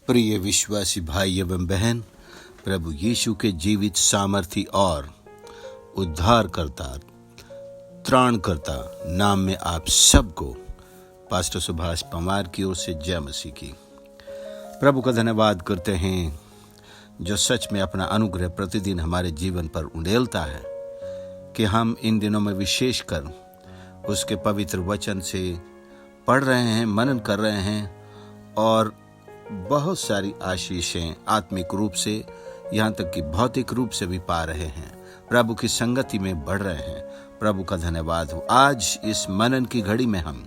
प्रिय विश्वासी भाई एवं बहन, प्रभु यीशु के जीवित सामर्थी और उद्धारकर्ता त्राणकर्ता नाम में आप सबको पास्टर सुभाष पवार की ओर से जय मसीह की। प्रभु का धन्यवाद करते हैं जो सच में अपना अनुग्रह प्रतिदिन हमारे जीवन पर उंडेलता है कि हम इन दिनों में विशेषकर उसके पवित्र वचन से पढ़ रहे हैं, मनन कर रहे हैं और बहुत सारी आशीषें आत्मिक रूप से यहाँ तक कि भौतिक रूप से भी पा रहे हैं। प्रभु की संगति में बढ़ रहे हैं। प्रभु का धन्यवाद हो। आज इस मनन की घड़ी में हम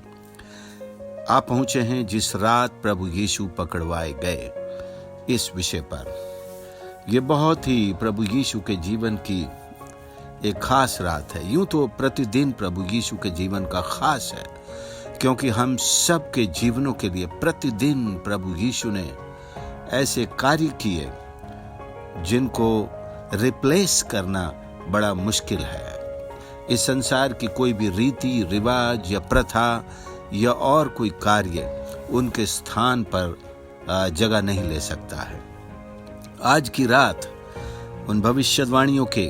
आप पहुंचे हैं जिस रात प्रभु यीशु पकड़वाए गए, इस विषय पर। यह बहुत ही प्रभु यीशु के जीवन की एक खास रात है। यूं तो प्रतिदिन प्रभु यीशु के जीवन का खास है, क्योंकि हम सब के जीवनों के लिए प्रतिदिन प्रभु यीशु ने ऐसे कार्य किए जिनको रिप्लेस करना बड़ा मुश्किल है। इस संसार की कोई भी रीति रिवाज या प्रथा या और कोई कार्य उनके स्थान पर जगह नहीं ले सकता है। आज की रात उन भविष्यवाणियों के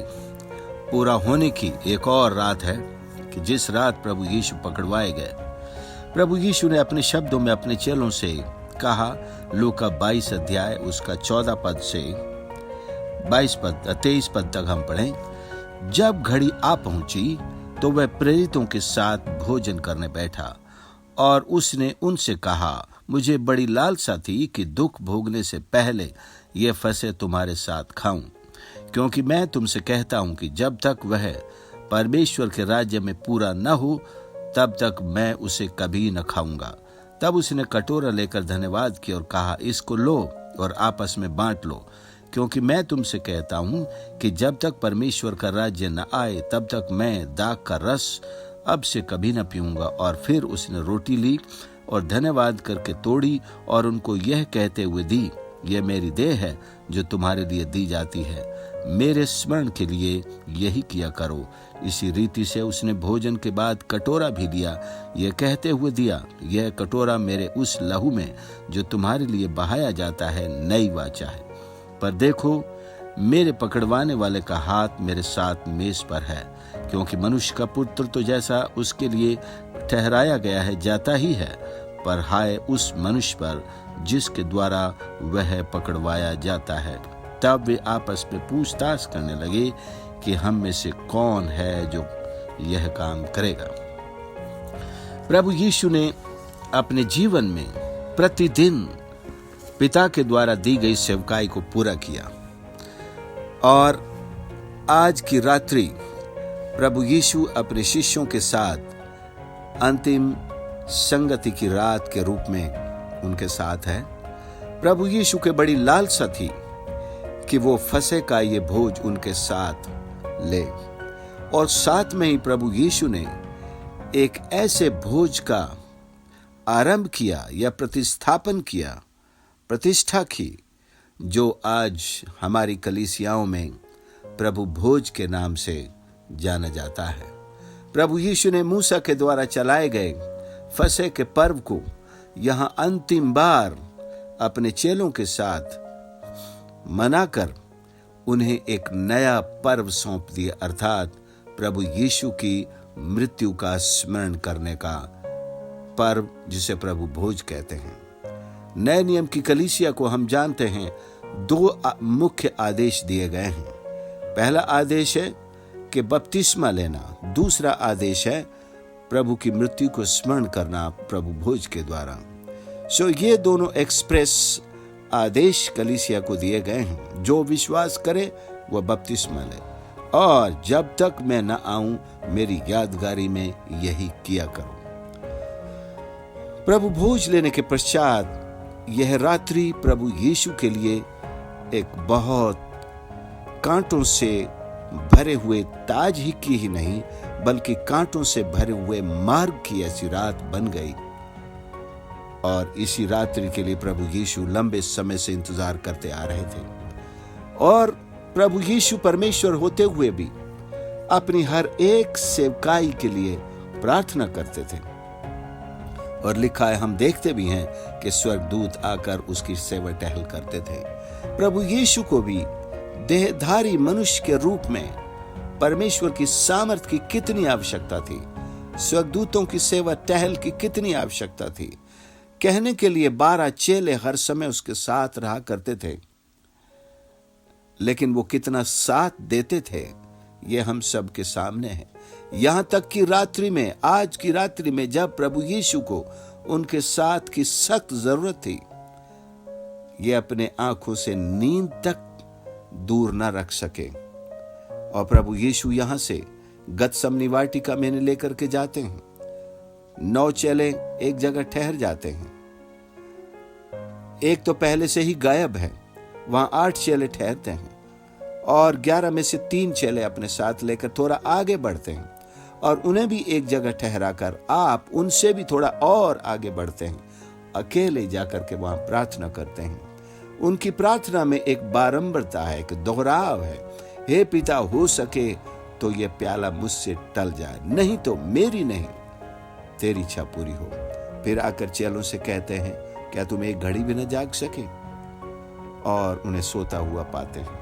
पूरा होने की एक और रात है कि जिस रात प्रभु यीशु पकड़वाए गए। प्रभु यीशु ने अपने शब्दों में अपने चेलों से कहा, लूका 22 अध्याय उसका 14 पद से 23 पद तक हम पढ़ें। जब घड़ी आ पहुंची तो वह प्रेरितों के साथ भोजन करने बैठा और उसने उनसे कहा, मुझे बड़ी लालसा थी कि दुख भोगने से पहले ये फसह तुम्हारे साथ खाऊं, क्योंकि मैं तुमसे कहता हूं कि जब तक वह परमेश्वर के राज्य में पूरा न हो तब तक मैं उसे कभी न खाऊंगा। तब उसने कटोरा लेकर धन्यवाद किया और कहा, इसको लो और आपस में बांट लो, क्योंकि मैं तुमसे कहता हूं कि जब तक परमेश्वर का राज्य न आए तब तक मैं दाख का रस अब से कभी न पीऊंगा। और फिर उसने रोटी ली और धन्यवाद करके तोड़ी और उनको यह कहते हुए दी, यह मेरी देह है जो तुम्हारे लिए दी जाती है, मेरे स्मरण के लिए यही किया करो। इसी रीति से उसने भोजन के बाद कटोरा भी लिया, यह कहते हुए दिया, यह कटोरा मेरे उस लहू में जो तुम्हारे लिए बहाया जाता है नई वाचा है। पर देखो, मेरे पकड़वाने वाले का हाथ मेरे साथ मेज पर है, क्योंकि मनुष्य का पुत्र तो जैसा उसके लिए ठहराया गया है जाता ही है, पर हाय उस मनुष्य पर जिसके द्वारा वह पकड़वाया जाता है। तब वे आपस में पूछताछ करने लगे कि हम में से कौन है जो यह काम करेगा। प्रभु यीशु ने अपने जीवन में प्रतिदिन पिता के द्वारा दी गई सेवकाई को पूरा किया और आज की रात्रि प्रभु यीशु अपने शिष्यों के साथ अंतिम संगति की रात के रूप में उनके साथ है। प्रभु यीशु के बड़ी लालसा थी कि वो फसह का ये भोज उनके साथ ले, और साथ में ही प्रभु यीशु ने एक ऐसे भोज का आरंभ किया या प्रतिस्थापन किया, प्रतिष्ठा की, जो आज हमारी कलीसियाओं में प्रभु भोज के नाम से जाना जाता है। प्रभु यीशु ने मूसा के द्वारा चलाए गए फसह के पर्व को यहां अंतिम बार अपने चेलों के साथ मनाकर उन्हें एक नया पर्व सौंप दिया, अर्थात प्रभु यीशु की मृत्यु का स्मरण करने का पर्व, जिसे प्रभु भोज कहते हैं। नए नियम की कलीसिया को हम जानते हैं 2 मुख्य आदेश दिए गए हैं। पहला आदेश है कि बपतिस्मा लेना, दूसरा आदेश है प्रभु की मृत्यु को स्मरण करना प्रभु भोज के द्वारा। ये दोनों एक्सप्रेस आदेश कलीसिया को दिए गए हैं। जो विश्वास करे वह बपतिस्मा ले, और जब तक मैं न आऊं मेरी यादगारी में यही किया करो। प्रभु भोज लेने के पश्चात यह रात्रि प्रभु यीशु के लिए एक बहुत कांटों से भरे हुए ताज ही की ही नहीं, बल्कि कांटों से भरे हुए मार्ग की ऐसी रात बन गई। और इसी रात्रि के लिए प्रभु यीशु लंबे समय से इंतजार करते आ रहे थे, और प्रभु यीशु परमेश्वर होते हुए भी अपनी हर एक सेवकाई के लिए प्रार्थना करते थे। और लिखा है, हम देखते भी हैं कि स्वर्गदूत आकर उसकी सेवा टहल करते थे। प्रभु यीशु को भी देहधारी मनुष्य के रूप में परमेश्वर की सामर्थ की कितनी आवश्यकता थी, स्वर्गदूतों की सेवा टहल की कितनी आवश्यकता थी। कहने के लिए 12 चेले हर समय उसके साथ रहा करते थे, लेकिन वो कितना साथ देते थे ये हम सब के सामने है। यहां तक कि रात्रि में, आज की रात्रि में, जब प्रभु यीशु को उनके साथ की सख्त जरूरत थी, ये अपने आंखों से नींद तक दूर न रख सके। और प्रभु यीशु यहां से गतसमनी वाटिका में लेकर के जाते हैं। 9 चेले एक जगह ठहर जाते हैं, एक तो पहले से ही गायब है। वहां 8 चेले ठहरते हैं और 11 में से 3 चेले अपने साथ लेकर थोड़ा आगे बढ़ते हैं और उन्हें भी एक जगह ठहराकर आप उनसे भी थोड़ा और आगे बढ़ते हैं, अकेले जाकर के वहां प्रार्थना करते हैं। उनकी प्रार्थना में एक बारंबारता है, एक दोहराव है। हे पिता, हो सके तो ये प्याला मुझसे टल जाए, नहीं तो मेरी नहीं तेरी इच्छा पूरी हो। फिर आकर चेलों से कहते हैं, क्या तुम एक घड़ी भी न जाग सके? और उन्हें सोता हुआ पाते हैं।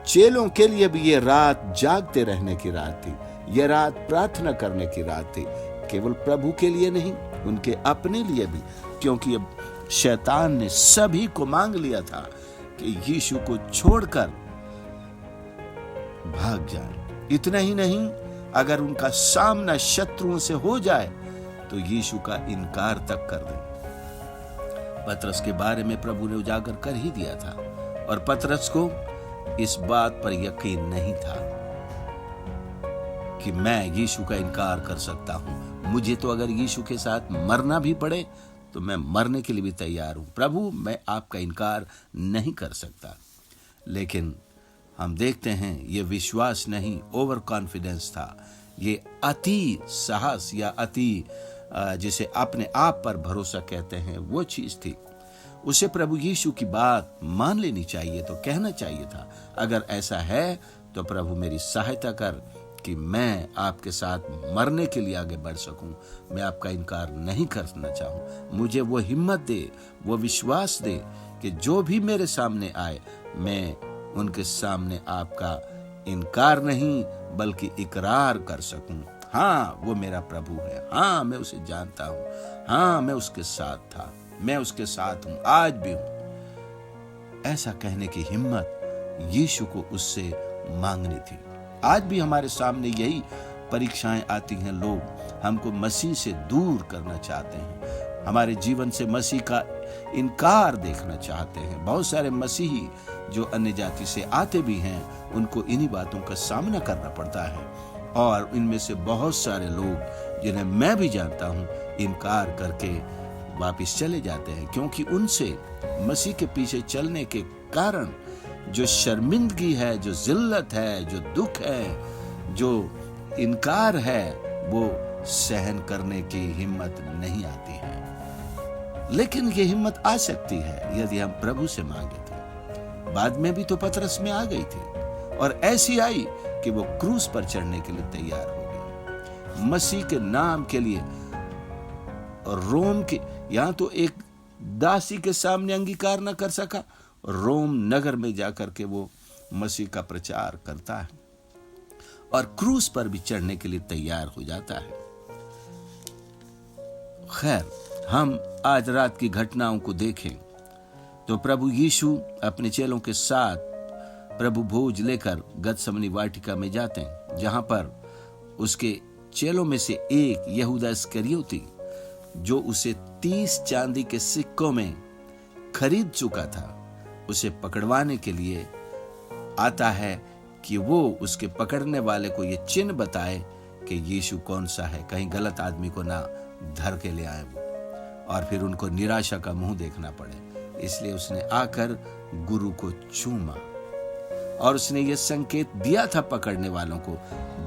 चेलों के लिए भी ये रात जागते रहने की रात थी, ये रात प्रार्थना करने की रात थी, केवल प्रभु के लिए नहीं, उनके अपने लिए भी, क्योंकि अब शैतान ने सभी को मांग लिया था कि यीशु को छोड़कर भाग जाए। इतना ही नहीं, अगर उनका सामना शत्रुओं से हो जाए तो यीशु का इनकार तक कर दें। पतरस के बारे में प्रभु ने उजागर कर ही दिया था और पतरस को इस बात पर यकीन नहीं था कि मैं यीशु का इनकार कर सकता हूं। मुझे तो अगर यीशु के साथ मरना भी पड़े तो मैं मरने के लिए भी तैयार हूं। प्रभु, मैं आपका इनकार नहीं कर सकता। लेकिन हम देखते हैं ये विश्वास नहीं, ओवर कॉन्फिडेंस था। ये अति साहस या अति जिसे अपने आप पर भरोसा कहते हैं, वो चीज थी। उसे प्रभु यीशु की बात मान लेनी चाहिए, तो कहना चाहिए था, अगर ऐसा है तो प्रभु मेरी सहायता कर कि मैं आपके साथ मरने के लिए आगे बढ़ सकूं। मैं आपका इनकार नहीं करना चाहूं। मुझे वो हिम्मत दे, वो विश्वास दे कि जो भी मेरे सामने आए, मैं उनके सामने आपका इनकार नहीं बल्कि इकरार कर सकूं। हाँ, वो मेरा प्रभु है। हाँ, मैं उसे जानता हूं। हाँ, मैं उसके साथ था, मैं उसके साथ हूं, आज भी हूं। ऐसा कहने की हिम्मत यीशु को उससे मांगनी थी। आज भी हमारे सामने यही परीक्षाएं आती हैं। लोग हमको मसीह से दूर करना चाहते हैं, हमारे जीवन से मसीह का इनकार देखना चाहते हैं। बहुत सारे मसीही जो अन्य जाति से आते भी हैं, उनको इन्हीं बातों का सामना करना पड़ता है। और इनमें से बहुत सारे लोग जिन्हें मैं भी जानता हूं, इनकार करके वापस चले जाते हैं, क्योंकि उनसे मसीह के पीछे चलने के कारण जो शर्मिंदगी है, जो जिल्लत है, जो दुख है, जो इनकार है, वो सहन करने की हिम्मत नहीं आती है। लेकिन ये हिम्मत आ सकती है यदि हम प्रभु से मांगे थे। बाद में भी तो पतरस में आ गई थी और ऐसी आई कि वो क्रूस पर चढ़ने के लिए तैयार हो गई, मसीह के नाम के लिए। और रोम के यहां तो एक दासी के सामने अंगीकार न कर सका, रोम नगर में जाकर के वो मसीह का प्रचार करता है और क्रूस पर भी चढ़ने के लिए तैयार हो जाता है। खैर, हम आज रात की घटनाओं को देखें तो प्रभु यीशु अपने चेलों के साथ प्रभु भोज लेकर गतसमनी वाटिका में जाते हैं, जहां पर उसके चेलों में से एक यहूदा इस्करियोती, जो उसे 30 चांदी के सिक्कों में खरीद चुका था, उसे पकड़वाने के लिए आता है कि वो उसके पकड़ने वाले को ये चिन्ह बताए कि यीशु कौन सा है, कहीं गलत आदमी को ना धर के ले आए वो, और फिर उनको निराशा का मुंह देखना पड़े। इसलिए उसने आकर गुरु को चूमा और उसने ये संकेत दिया था पकड़ने वालों को,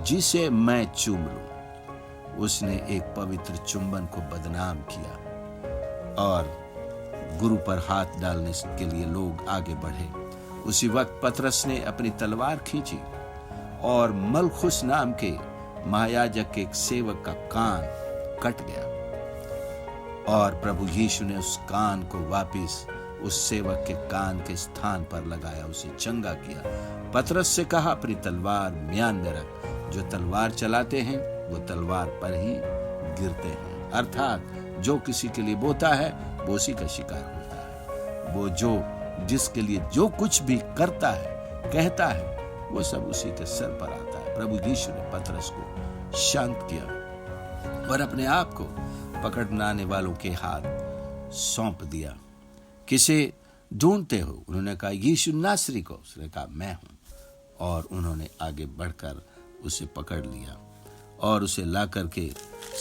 जिसे मैं चूम लूं। उसने एक पवित्र चुंबन को बदनाम किया और गुरु पर हाथ डालने के लिए लोग आगे बढ़े। उसी वक्त पतरस ने अपनी तलवार खींची और मलखुस नाम के महायाजक के एक सेवक का कान कट गया। और प्रभु यीशु ने उस कान को वापस उस सेवक के कान के स्थान पर लगाया, उसे चंगा किया। पतरस से कहा, अपनी तलवार म्यान में रख। जो तलवार चलाते हैं वो तलवार पर ही गिरते हैं, अर्थात जो किसी के लिए बोता है वो उसी का शिकार होता है। वो जो जिसके लिए जो कुछ भी करता है, कहता है, वो सब उसी के सर पर आता है। प्रभु यीशु ने पतरस को शांत किया और अपने आप को पकड़ने वालों के हाथ सौंप दिया। किसे ढूंढते हो? उन्होंने कहा, यीशु नासरी को। उसने कहा, मैं हूं। और उन्होंने आगे बढ़कर उसे पकड़ लिया और उसे ला करके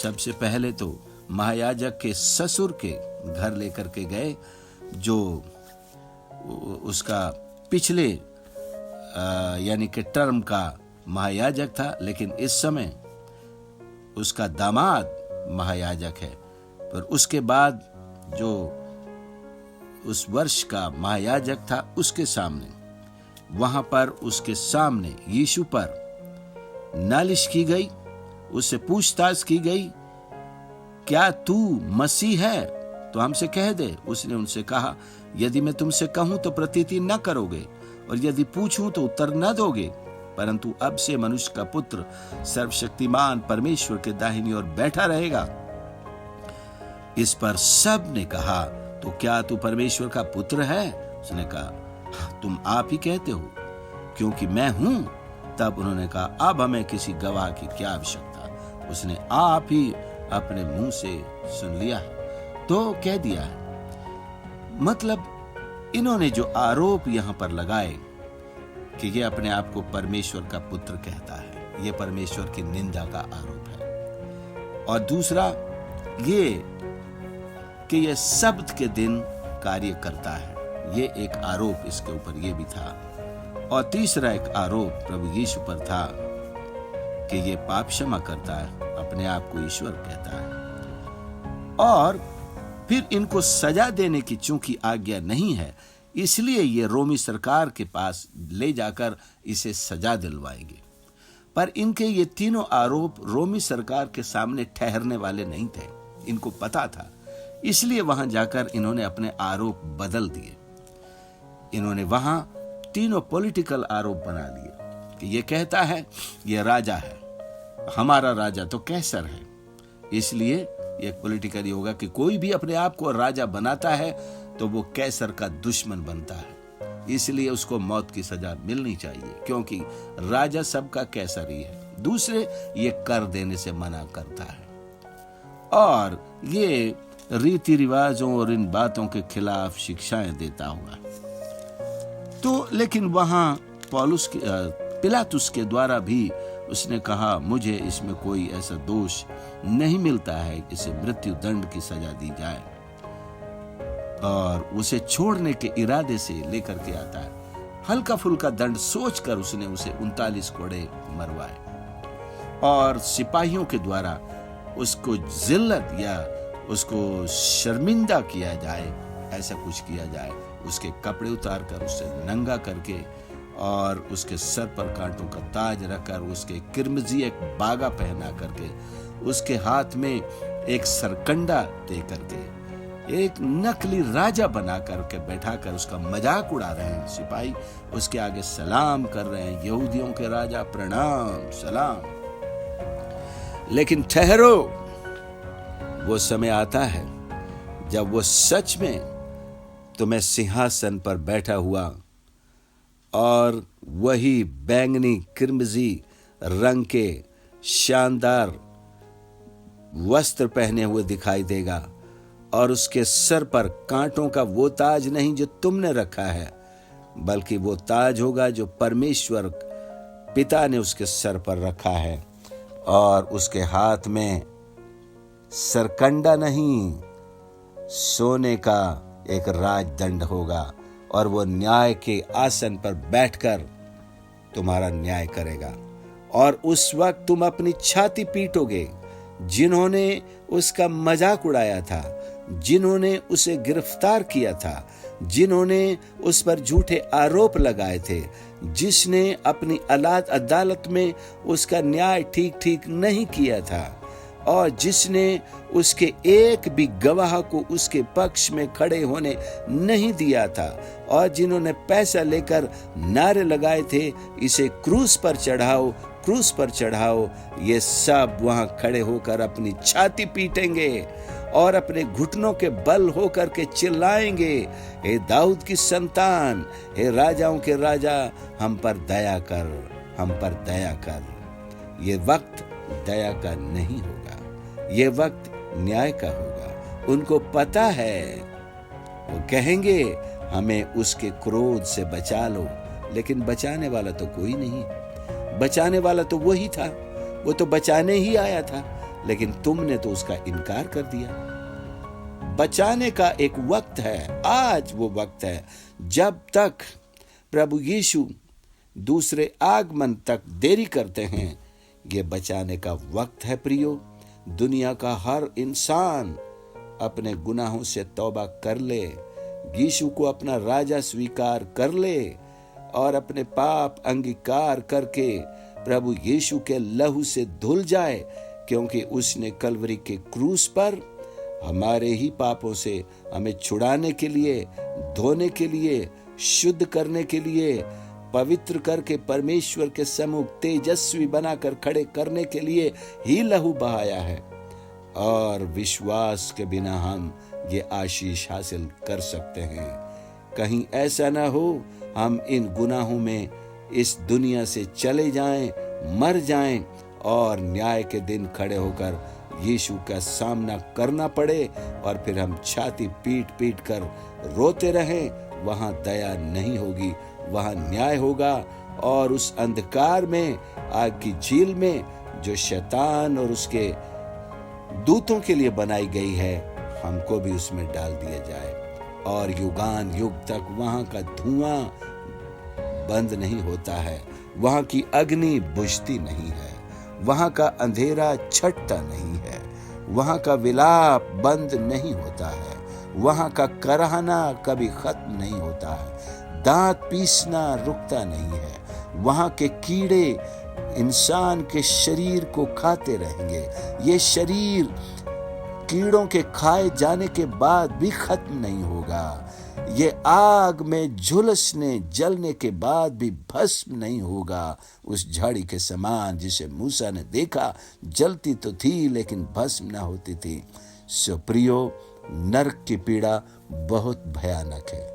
सबसे पहले तो महायाजक के ससुर के घर लेकर के गए, जो उसका पिछले यानी कि टर्म का महायाजक था, लेकिन इस समय उसका दामाद महायाजक है। पर उसके बाद जो उस वर्ष का महायाजक था, उसके सामने, वहां पर उसके सामने यीशु पर नालिश की गई, उससे पूछताछ की गई, क्या तू मसीह है तो हमसे कह दे। उसने उनसे कहा, यदि मैं तुमसे कहूं तो प्रतीति न करोगे, और यदि पूछूं तो उत्तर न दोगे, परंतु अब से मनुष्य का पुत्र सर्वशक्तिमान परमेश्वर के दाहिनी ओर बैठा रहेगा। इस पर सब ने कहा, तो क्या तू परमेश्वर का पुत्र है? उसने कहा, तुम आप ही कहते हो, क्योंकि मैं हूं। तब उन्होंने कहा, अब हमें किसी गवाह की क्या आवश्यकता, उसने आप ही अपने मुंह से सुन लिया है तो कह दिया है। मतलब इन्होंने जो आरोप यहां पर लगाए कि ये अपने आप को परमेश्वर का पुत्र कहता है, ये परमेश्वर की निंदा का आरोप है। और दूसरा ये कि ये सब्त के दिन कार्य करता है, ये एक आरोप इसके ऊपर ये भी था। और तीसरा एक आरोप प्रभु यीशु पर था कि ये पाप क्षमा करता है, अपने आप को ईश्वर कहता है। और फिर इनको सजा देने की चूंकि आज्ञा नहीं है, इसलिए ये रोमी सरकार के पास ले जाकर इसे सजा दिलवाएंगे। पर इनके ये तीनों आरोप रोमी सरकार के सामने ठहरने वाले नहीं थे, इनको पता था। इसलिए वहां जाकर इन्होंने अपने आरोप बदल दिए। इन्होंने वहां तीनों पॉलिटिकल आरोप बना लिए कि ये कहता है ये राजा है, हमारा राजा तो कैसर है। इसलिए ये पॉलिटिकल होगा कि कोई भी अपने आप को राजा बनाता है तो वो कैसर का दुश्मन बनता है, इसलिए उसको मौत की सजा मिलनी चाहिए, क्योंकि राजा सबका कैसर ही है। दूसरे ये कर देने से मना करता है और ये रीति रिवाजों और इन बातों के खिलाफ शिक्षाएं देता हुआ। तो लेकिन वहां पिलातुस के द्वारा भी उसने कहा, मुझे इसमें कोई ऐसा दोष नहीं मिलता है, इसे मृत्यु दंड की सजा दी जाए। और उसे छोड़ने के इरादे से लेकर के आता है। हल्का फुल्का दंड सोचकर उसने उसे 39 कोड़े मरवाए और सिपाहियों के द्वारा उसको जिल्लत या उसको शर्मिंदा किया जाए, ऐसा कुछ किया जाए। उसके कपड़े उतार कर उसे नंगा करके और उसके सर पर कांटों का ताज रखकर, उसके किरमजी एक बागा पहना करके, उसके हाथ में एक सरकंडा दे करके, एक नकली राजा बना करके बैठा कर उसका मजाक उड़ा रहे हैं। सिपाही उसके आगे सलाम कर रहे हैं, यहूदियों के राजा प्रणाम सलाम। लेकिन ठहरो, वो समय आता है जब वो सच में तुम्हें सिंहासन पर बैठा हुआ और वही बैंगनी किरमजी रंग के शानदार वस्त्र पहने हुए दिखाई देगा, और उसके सर पर कांटों का वो ताज नहीं जो तुमने रखा है, बल्कि वो ताज होगा जो परमेश्वर पिता ने उसके सर पर रखा है। और उसके हाथ में सरकंडा नहीं, सोने का एक राजदंड होगा, और वो न्याय के आसन पर बैठकर तुम्हारा न्याय करेगा। और उस वक्त तुम अपनी छाती पीटोगे। जिन्होंने उसका मजाक उड़ाया था, जिन्होंने उसे गिरफ्तार किया था, जिन्होंने उस पर झूठे आरोप लगाए थे, जिसने अपनी अदालत में उसका न्याय ठीक नहीं किया था, और जिसने उसके एक भी गवाह को उसके पक्ष में खड़े होने नहीं दिया था, और जिन्होंने पैसा लेकर नारे लगाए थे, इसे क्रूस पर चढ़ाओ, क्रूस पर चढ़ाओ, ये सब वहां खड़े होकर अपनी छाती पीटेंगे और अपने घुटनों के बल होकर के चिल्लाएंगे, हे दाऊद की संतान, हे राजाओं के राजा, हम पर दया कर, हम पर दया कर। ये वक्त दया का नहीं होगा, ये वक्त न्याय का होगा। उनको पता है, वो कहेंगे हमें उसके क्रोध से बचा लो, लेकिन बचाने वाला तो कोई नहीं। बचाने वाला तो वही था, वो तो बचाने ही आया था, लेकिन तुमने तो उसका इनकार कर दिया। बचाने का एक वक्त है, आज वो वक्त है जब तक प्रभु यीशु दूसरे आगमन तक देरी करते हैं। ये बचाने का वक्त है प्रियो। दुनिया का हर इंसान अपने गुनाहों से तौबा कर ले, यीशु को अपना राजा स्वीकार कर ले और अपने पाप अंगीकार करके प्रभु यीशु के लहू से धुल जाए, क्योंकि उसने कलवरी के क्रूस पर हमारे ही पापों से हमें छुड़ाने के लिए, धोने के लिए, शुद्ध करने के लिए, पवित्र करके परमेश्वर के सम्मुख तेजस्वी बनाकर खड़े करने के लिए ही लहू बहाया है। और विश्वास के बिना हम ये आशीष हासिल कर सकते हैं। कहीं ऐसा ना हो हम इन गुनाहों में इस दुनिया से चले जाएं, मर जाएं और न्याय के दिन खड़े होकर यीशु का सामना करना पड़े और फिर हम छाती पीट पीट कर रोते रहें। वहां दया नहीं होगी, वहां न्याय होगा। और उस अंधकार में, आग की झील में, जो शैतान और उसके दूतों के लिए बनाई गई है, हमको भी उसमें डाल दिया जाए और युगान युग तक वहां का धुआं बंद नहीं होता है, वहां की अग्नि बुझती नहीं है, वहां का अंधेरा छटता नहीं है, वहां का विलाप बंद नहीं होता है, वहां का कराहना कभी खत्म नहीं होता है, दांत पीसना रुकता नहीं है, वहां के कीड़े इंसान के शरीर को खाते रहेंगे। ये शरीर कीड़ों के खाए जाने के बाद भी खत्म नहीं होगा। ये आग में झुलसने जलने के बाद भी भस्म नहीं होगा। उस झाड़ी के समान जिसे मूसा ने देखा, जलती तो थी लेकिन भस्म ना होती थी। सो प्रियो, नरक की पीड़ा बहुत भयानक है,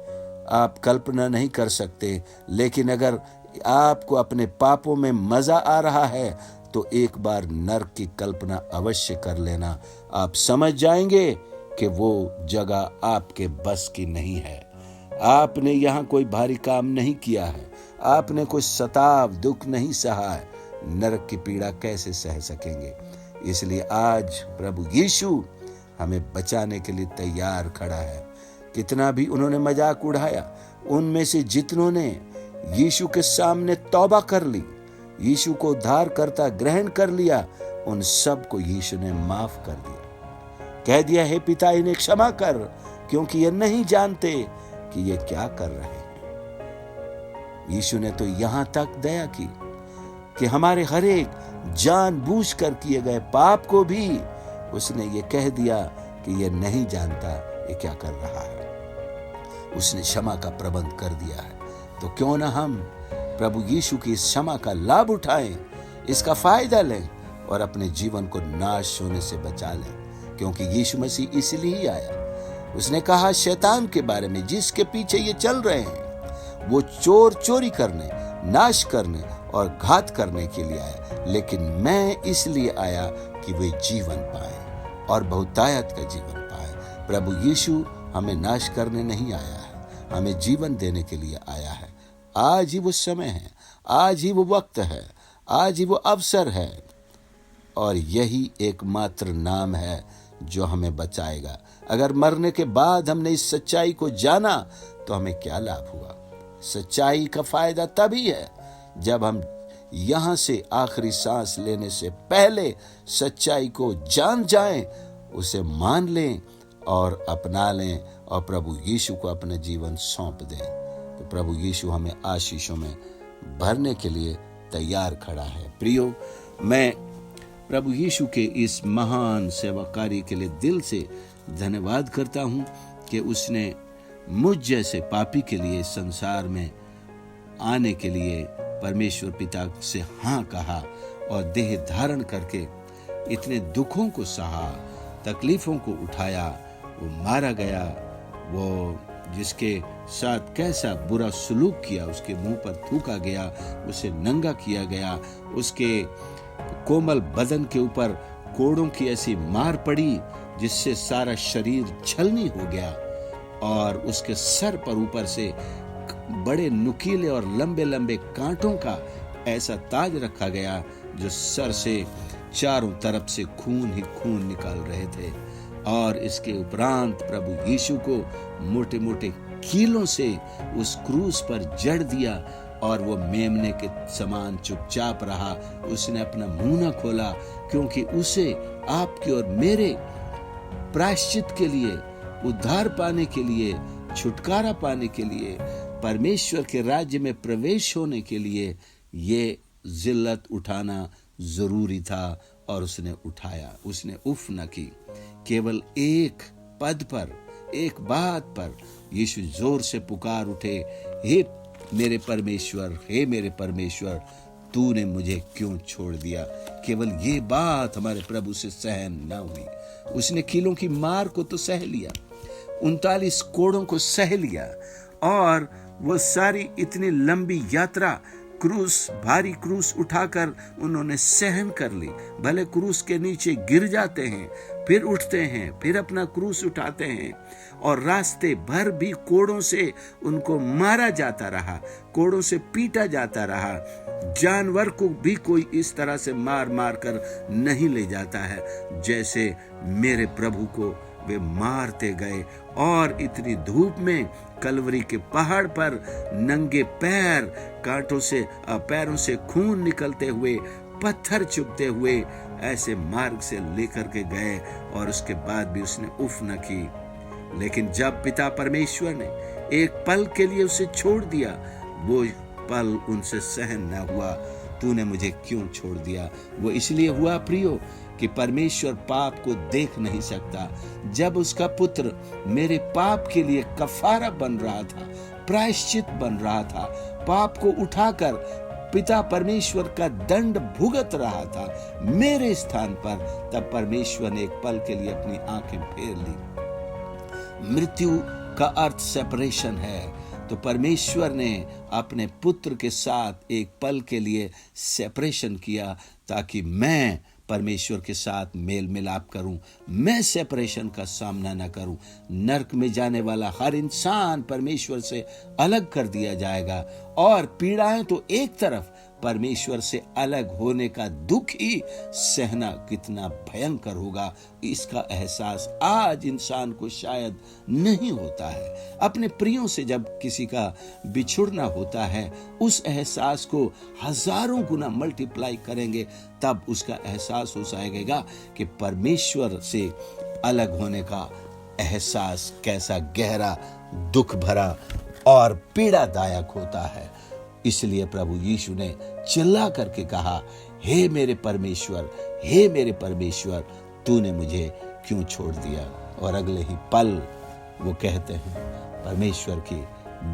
आप कल्पना नहीं कर सकते। लेकिन अगर आपको अपने पापों में मजा आ रहा है तो एक बार नरक की कल्पना अवश्य कर लेना। आप समझ जाएंगे कि वो जगह आपके बस की नहीं है। आपने यहाँ कोई भारी काम नहीं किया है, आपने कोई सताव दुख नहीं सहा है, नरक की पीड़ा कैसे सह सकेंगे। इसलिए आज प्रभु यीशु हमें बचाने के लिए तैयार खड़ा है। कितना भी उन्होंने मजाक उड़ाया, उनमें से जितनों ने यीशु के सामने तौबा कर ली, यीशु को उद्धार करता ग्रहण कर लिया, उन सब को यीशु ने माफ कर दिया। कह दिया, हे पिता, इन्हें क्षमा कर, क्योंकि ये नहीं जानते कि ये क्या कर रहे हैं। यीशु ने तो यहां तक दया की कि हमारे हर एक जानबूझकर किए गए पाप को भी उसने ये कह दिया कि ये नहीं जानता ये क्या कर रहा है। उसने क्षमा का प्रबंध कर दिया है। तो क्यों ना हम प्रभु यीशु की इस क्षमा का लाभ उठाएं, इसका फायदा लें और अपने जीवन को नाश होने से बचा लें, क्योंकि यीशु मसीह इसलिए ही आया। उसने कहा शैतान के बारे में, जिसके पीछे ये चल रहे हैं, वो चोर चोरी करने, नाश करने और घात करने के लिए आया, लेकिन मैं इसलिए आया कि वे जीवन पाए और बहुतायत का जीवन पाए। प्रभु यीशु हमें नाश करने नहीं आया है, हमें जीवन देने के लिए आया है। आज ही वो समय है, आज ही वो वक्त है, आज ही वो अवसर है, और यही एकमात्र नाम है जो हमें बचाएगा। अगर मरने के बाद हमने इस सच्चाई को जाना तो हमें क्या लाभ हुआ। सच्चाई का फायदा तभी है जब हम यहां से आखिरी सांस लेने से पहले सच्चाई को जान जाएं, उसे मान लें और अपना लें और प्रभु यीशु को अपना जीवन सौंप दें। तो प्रभु यीशु हमें आशीषों में भरने के लिए तैयार खड़ा है। प्रियो, मैं प्रभु यीशु के इस महान सेवा कार्य के लिए दिल से धन्यवाद करता हूं कि उसने मुझ जैसे पापी के लिए संसार में आने के लिए परमेश्वर पिता से हाँ कहा और देह धारण करके इतने दुखों को सहा, तकलीफों को उठाया, वो मारा गया, वो जिसके साथ कैसा बुरा सलूक किया, उसके मुंह पर थूका गया, उसे नंगा किया गया, उसके कोमल बदन के ऊपर कोड़ों की ऐसी मार पड़ी जिससे सारा शरीर छलनी हो गया और उसके सर पर ऊपर से बड़े नुकीले और लंबे लंबे कांटों का ऐसा ताज रखा गया जो सर से चारों तरफ से खून ही खून निकाल रहे थे। और इसके उपरांत प्रभु यीशु को मोटे मोटे कीलों से उस क्रूस पर जड़ दिया और वो मेमने के समान चुपचाप रहा। उसने अपना मुंह न खोला क्योंकि उसे आपके और मेरे प्रायश्चित के लिए, उद्धार पाने के लिए, छुटकारा पाने के लिए, परमेश्वर के राज्य में प्रवेश होने के लिए ये जिल्लत उठाना जरूरी था और उसने उठाया। उसने उफ न की। केवल एक पद पर, एक बात पर यीशु जोर से पुकार उठे, हे मेरे परमेश्वर, हे मेरे परमेश्वर, तूने मुझे क्यों छोड़ दिया। केवल ये बात हमारे प्रभु से सहन न हुई। उसने कीलों की मार को तो सह लिया, 39 कोड़ों को सह लिया और वो सारी इतनी लंबी यात्रा क्रूस, भारी क्रूस उठाकर उन्होंने सहन कर ली। भले क्रूस के नीचे गिर जाते हैं, फिर उठते हैं, फिर अपना क्रूस उठाते हैं और रास्ते भर भी कोड़ों से उनको मारा जाता रहा, कोड़ों से पीटा जाता रहा। जानवर को भी कोई इस तरह से मार मार कर नहीं ले जाता है जैसे मेरे प्रभु को वे मारते गए। और इतनी धूप में कलवरी के पहाड़ पर नंगे पैर, कांटों से पैरों से खून निकलते हुए, पत्थर चुभते हुए ऐसे मार्ग से लेकर के गए और उसके बाद भी उसने उफ न की। लेकिन जब पिता परमेश्वर ने एक पल के लिए उसे छोड़ दिया, वो पल उनसे सहन न हुआ। तूने मुझे क्यों छोड़ दिया। वो इसलिए हुआ प्रियो कि परमेश्वर पाप को देख नहीं सकता। जब उसका पुत्र मेरे पाप के लिए कफारा बन रहा था, प्रायश्चित बन रहा था, पाप को उठाकर पिता परमेश्वर का दंड भुगत रहा था मेरे स्थान पर, तब परमेश्वर ने एक पल के लिए अपनी आंखें फेर ली। मृत्यु का अर्थ सेपरेशन है, तो परमेश्वर ने अपने पुत्र के साथ एक पल के लिए सेपरेशन किया ताकि मैं परमेश्वर के साथ मेल मिलाप करूं, मैं सेपरेशन का सामना न करूं। नरक में जाने वाला हर इंसान परमेश्वर से अलग कर दिया जाएगा और पीड़ाएं तो एक तरफ, परमेश्वर से अलग होने का दुख ही सहना कितना भयंकर होगा, इसका एहसास आज इंसान को शायद नहीं होता है। अपने प्रियों से जब किसी का बिछुड़ना होता है, उस एहसास को हजारों गुना मल्टीप्लाई करेंगे, तब उसका एहसास हो जाएगा कि परमेश्वर से अलग होने का एहसास कैसा गहरा, दुख भरा और पीड़ादायक होता है। इसलिए प्रभु यीशु ने चिल्ला करके कहा, हे मेरे परमेश्वर, हे मेरे परमेश्वर, तूने मुझे क्यों छोड़ दिया। और अगले ही पल वो कहते हैं, परमेश्वर के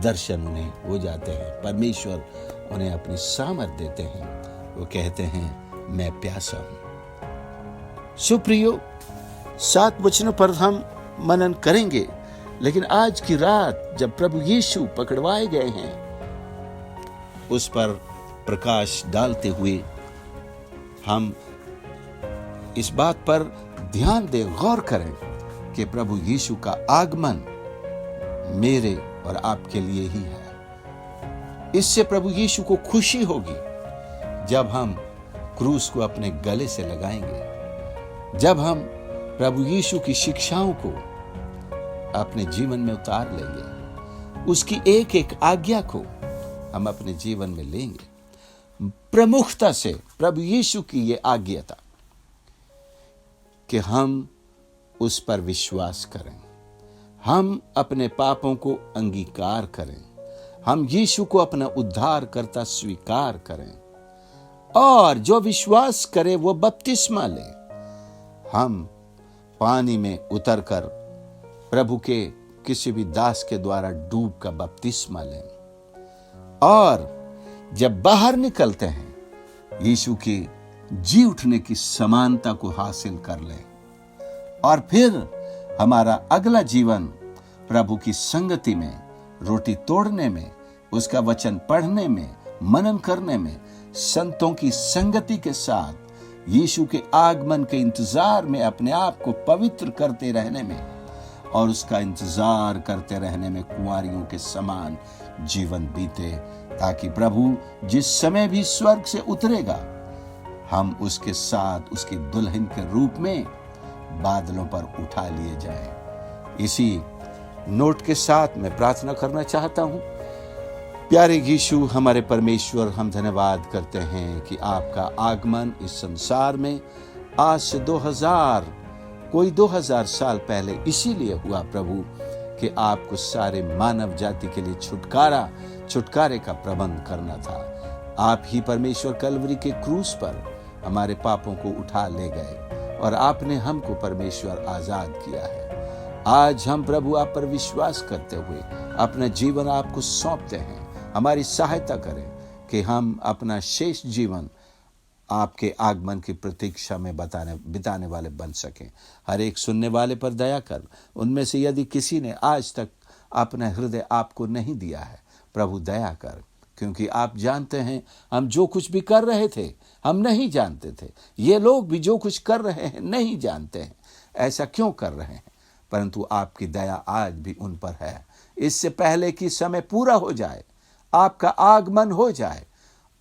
दर्शन उन्हें हो जाते हैं, परमेश्वर उन्हें अपनी सामर्थ देते हैं। वो कहते हैं, मैं प्यासा हूं। सुप्रियो, 7 वचनों पर हम मनन करेंगे, लेकिन आज की रात जब प्रभु यीशु पकड़वाए गए हैं, उस पर प्रकाश डालते हुए हम इस बात पर ध्यान दें, गौर करें कि प्रभु यीशु का आगमन मेरे और आपके लिए ही है। इससे प्रभु यीशु को खुशी होगी जब हम क्रूस को अपने गले से लगाएंगे, जब हम प्रभु यीशु की शिक्षाओं को अपने जीवन में उतार लेंगे, उसकी एक एक आज्ञा को हम अपने जीवन में लेंगे। प्रमुखता से प्रभु यीशु की ये आज्ञा था कि हम उस पर विश्वास करें, हम अपने पापों को अंगीकार करें, हम यीशु को अपना उद्धारकर्ता स्वीकार करें और जो विश्वास करे वो बपतिस्मा ले। हम पानी में उतरकर प्रभु के किसी भी दास के द्वारा डूब का बपतिस्मा लें और जब बाहर निकलते हैं यीशु की जी उठने की समानता को हासिल कर लें और फिर हमारा अगला जीवन प्रभु की संगति में, रोटी तोड़ने में, उसका वचन पढ़ने में, मनन करने में, संतों की संगति के साथ यीशु के आगमन के इंतजार में अपने आप को पवित्र करते रहने में और उसका इंतजार करते रहने में कुंवारियों के समान जीवन बीते, ताकि प्रभु जिस समय भी स्वर्ग से उतरेगा हम उसके साथ उसकी दुल्हन के रूप में बादलों पर उठा लिए जाएं। इसी नोट के साथ मैं प्रार्थना करना चाहता हूं। प्यारे यीशु हमारे परमेश्वर, हम धन्यवाद करते हैं कि आपका आगमन इस संसार में आज से 2000 साल पहले इसीलिए हुआ प्रभु कि आपको सारे मानव जाति के लिए छुटकारे का प्रबंध करना था। आप ही परमेश्वर कलवरी के क्रूस पर हमारे पापों को उठा ले गए और आपने हमको परमेश्वर आजाद किया है। आज हम प्रभु आप पर विश्वास करते हुए अपना जीवन आपको सौंपते हैं। हमारी सहायता करें कि हम अपना शेष जीवन आपके आगमन की प्रतीक्षा में बिताने वाले बन सकें। हर एक सुनने वाले पर दया कर। उनमें से यदि किसी ने आज तक अपना हृदय आपको नहीं दिया है, प्रभु दया कर, क्योंकि आप जानते हैं हम जो कुछ भी कर रहे थे हम नहीं जानते थे। ये लोग भी जो कुछ कर रहे हैं नहीं जानते हैं ऐसा क्यों कर रहे हैं, परंतु आपकी दया आज भी उन पर है। इससे पहले कि समय पूरा हो जाए, आपका आगमन हो जाए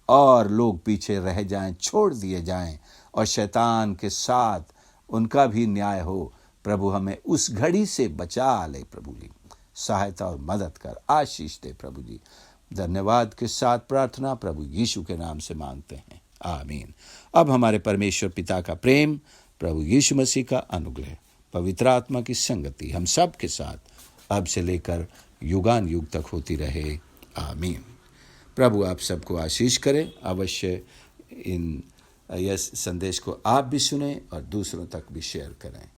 और लोग पीछे रह जाएं, छोड़ दिए जाएं और शैतान के साथ उनका भी न्याय हो, प्रभु हमें उस घड़ी से बचा ले। प्रभु जी सहायता और मदद कर, आशीष दे। प्रभु जी धन्यवाद के साथ प्रार्थना प्रभु यीशु के नाम से मांगते हैं, आमीन। अब हमारे परमेश्वर पिता का प्रेम, प्रभु यीशु मसीह का अनुग्रह, पवित्र आत्मा की संगति हम सब के साथ अब से लेकर युगान युग तक होती रहे, आमीन। प्रभु आप सबको आशीष करें। अवश्य इन संदेश को आप भी सुने और दूसरों तक भी शेयर करें।